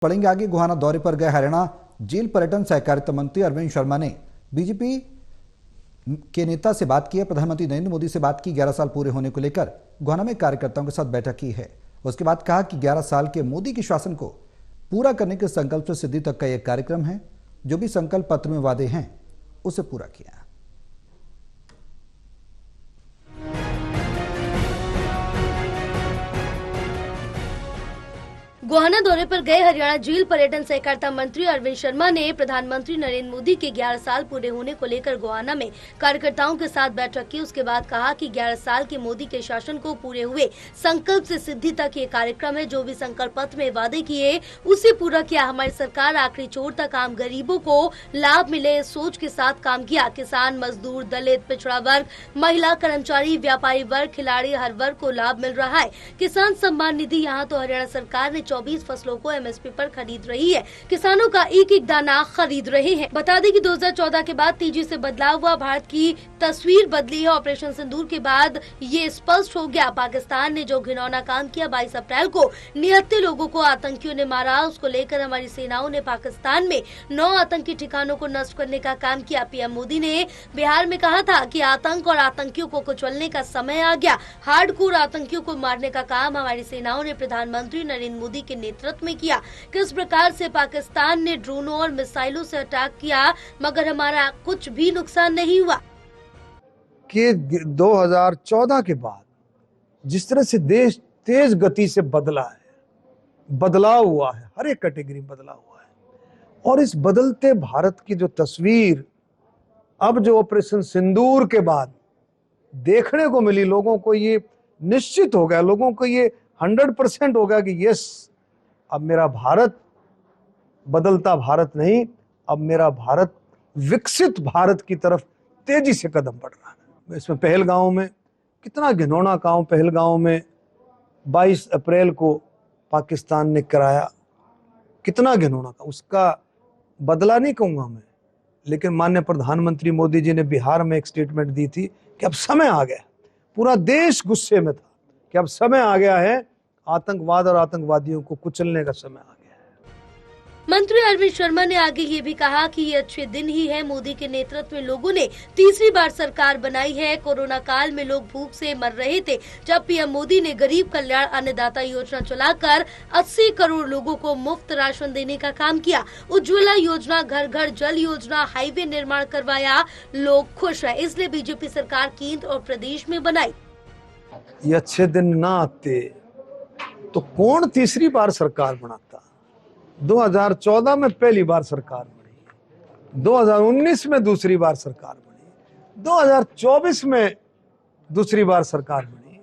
पढ़ेंगे आगे। गोहाना दौरे पर गए हरियाणा जेल पर्यटन सहकारिता मंत्री अरविंद शर्मा ने बीजेपी के नेता से बात की है। प्रधानमंत्री नरेंद्र मोदी से बात की। 11 साल पूरे होने को लेकर गोहाना में कार्यकर्ताओं के साथ बैठक की है। उसके बाद कहा कि 11 साल के मोदी के शासन को पूरा करने के संकल्प से सिद्धि तक का यह कार्यक्रम है। जो भी संकल्प पत्र में वादे हैं उसे पूरा किया। गोहाना दौरे पर गए हरियाणा जेल पर्यटन सहकारिता मंत्री अरविंद शर्मा ने प्रधानमंत्री नरेंद्र मोदी के 11 साल पूरे होने को लेकर गोहाना में कार्यकर्ताओं के साथ बैठक की। उसके बाद कहा कि 11 साल के मोदी के शासन को पूरे हुए संकल्प से सिद्धि तक ये कार्यक्रम है। जो भी संकल्प पत्र में वादे किए उसे पूरा किया। हमारी सरकार आखिरी छोर तक आम गरीबों को लाभ मिले इस सोच के साथ काम किया। किसान, मजदूर, दलित, पिछड़ा वर्ग, महिला, कर्मचारी, व्यापारी वर्ग, खिलाड़ी, हर वर्ग को लाभ मिल रहा है। किसान सम्मान निधि यहाँ तो हरियाणा सरकार ने 24 फसलों को एमएसपी पर खरीद रही है। किसानों का एक एक दाना खरीद रहे हैं। बता दें कि 2014 के बाद तेजी से बदलाव हुआ। भारत की तस्वीर बदली है। ऑपरेशन सिंदूर के बाद ये स्पष्ट हो गया। पाकिस्तान ने जो घिनौना काम किया, 22 अप्रैल को 69 लोगों को आतंकियों ने मारा। उसको लेकर हमारी सेनाओं ने पाकिस्तान में 9 आतंकी ठिकानों को नष्ट करने का काम किया। पीएम मोदी ने बिहार में कहा था कि आतंक और आतंकियों को कुचलने का समय आ गया। हार्डकोर आतंकियों को मारने का काम हमारी सेनाओं ने प्रधानमंत्री नरेंद्र मोदी के नेतृत्व में किया। किस प्रकार से पाकिस्तान ने ड्रोनों और मिसाइलों से अटैक किया, मगर हमारा कुछ भी नुकसान नहीं हुआ। कि 2014 के बाद जिस तरह से देश तेज गति से बदला है, बदलाव हुआ है, हर एक कैटेगरी में बदलाव हुआ है। और इस बदलते भारत की जो तस्वीर अब जो ऑपरेशन सिंदूर के बाद देखने को मिली, लोगों को ये निश्चित हो गया, लोगों को ये 100% हो गया कि यस, अब मेरा भारत बदलता भारत नहीं, अब मेरा भारत विकसित भारत की तरफ तेजी से कदम बढ़ रहा है। इसमें पहलगांव में कितना घिनौना काम पहलगांव में 22 अप्रैल को पाकिस्तान ने कराया, कितना घिनौना काम। उसका बदला नहीं कहूँगा मैं, लेकिन माननीय प्रधानमंत्री मोदी जी ने बिहार में एक स्टेटमेंट दी थी कि अब समय आ गया। पूरा देश गुस्से में था कि अब समय आ गया है, आतंकवाद और आतंकवादियों को कुचलने का समय आ गया है। मंत्री अरविंद शर्मा ने आगे ये भी कहा कि ये अच्छे दिन ही है। मोदी के नेतृत्व में लोगों ने तीसरी बार सरकार बनाई है। कोरोना काल में लोग भूख से मर रहे थे, जब पीएम मोदी ने गरीब कल्याण अन्नदाता योजना चलाकर 80 करोड़ लोगों को मुफ्त राशन देने का काम किया। उज्ज्वला योजना, घर घर जल योजना, हाईवे निर्माण करवाया। लोग खुश है, इसलिए बीजेपी सरकार केंद्र और प्रदेश में बनाई। ये अच्छे दिन ना आते तो कौन तीसरी बार सरकार बनाता। 2014 में पहली बार सरकार बनी, 2019 में दूसरी बार सरकार बनी, 2024 में दूसरी बार सरकार बनी।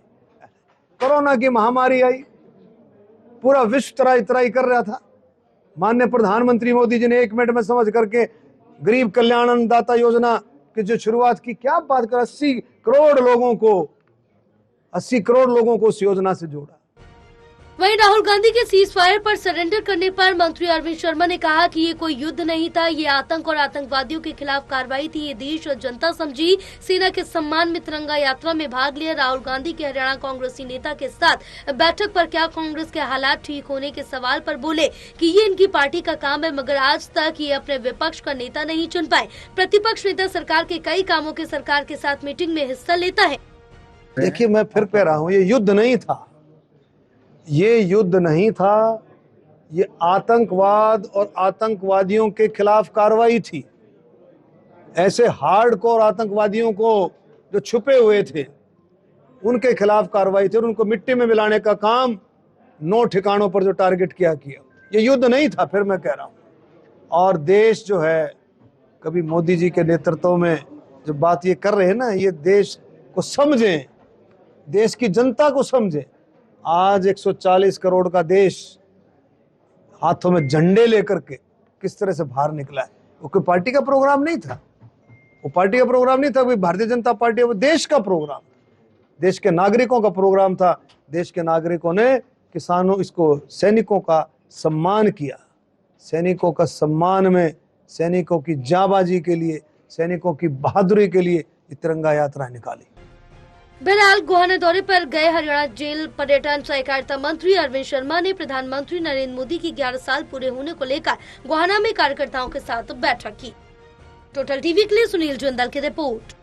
कोरोना की महामारी आई, पूरा विश्व त्राही त्राही कर रहा था। माननीय प्रधानमंत्री मोदी जी ने 1 मिनट में समझ करके गरीब कल्याण अन्नदाता योजना की जो शुरुआत की, क्या बात कर, 80 करोड़ लोगों को उस योजना से जोड़ा। वहीं राहुल गांधी के सीज फायर पर सरेंडर करने पर मंत्री अरविंद शर्मा ने कहा कि ये कोई युद्ध नहीं था, ये आतंक और आतंकवादियों के खिलाफ कार्रवाई थी। ये देश और जनता समझी। सेना के सम्मान में तिरंगा यात्रा में भाग लिया। राहुल गांधी के हरियाणा कांग्रेसी नेता के साथ बैठक पर क्या कांग्रेस के हालात ठीक होने के सवाल पर बोले कि ये इनकी पार्टी का काम है, मगर आज तक ये अपने विपक्ष का नेता नहीं चुन पाए। प्रतिपक्ष नेता सरकार के कई कामों के सरकार के साथ मीटिंग में हिस्सा लेता है। देखिए, मैं फिर कह रहा हूँ, ये युद्ध नहीं था, ये युद्ध नहीं था, ये आतंकवाद और आतंकवादियों के खिलाफ कार्रवाई थी। ऐसे हार्डकोर आतंकवादियों को जो छुपे हुए थे उनके खिलाफ कार्रवाई थी और उनको मिट्टी में मिलाने का काम 9 ठिकानों पर जो टारगेट किया। ये युद्ध नहीं था, फिर मैं कह रहा हूँ। और देश जो है, कभी मोदी जी के नेतृत्व में जो बात ये कर रहे हैं ना, ये देश को समझें, देश की जनता को समझें। आज 140 करोड़ का देश हाथों में झंडे लेकर के किस तरह से बाहर निकला है। वो कोई पार्टी का प्रोग्राम नहीं था, वो पार्टी का प्रोग्राम नहीं था, कोई भारतीय जनता पार्टी, वो देश का प्रोग्राम, देश के नागरिकों का प्रोग्राम था। देश के नागरिकों ने किसानों, इसको सैनिकों का सम्मान किया। सैनिकों का सम्मान में, सैनिकों की जांबाजी के लिए, सैनिकों की बहादुरी के लिए तिरंगा यात्रा निकाली। बहरहाल गोहाना दौरे पर गए हरियाणा जेल पर्यटन सहकारिता मंत्री अरविंद शर्मा ने प्रधानमंत्री नरेंद्र मोदी की 11 साल पूरे होने को लेकर गोहाना में कार्यकर्ताओं के साथ बैठक की। टोटल टीवी के लिए सुनील जुंदल की रिपोर्ट।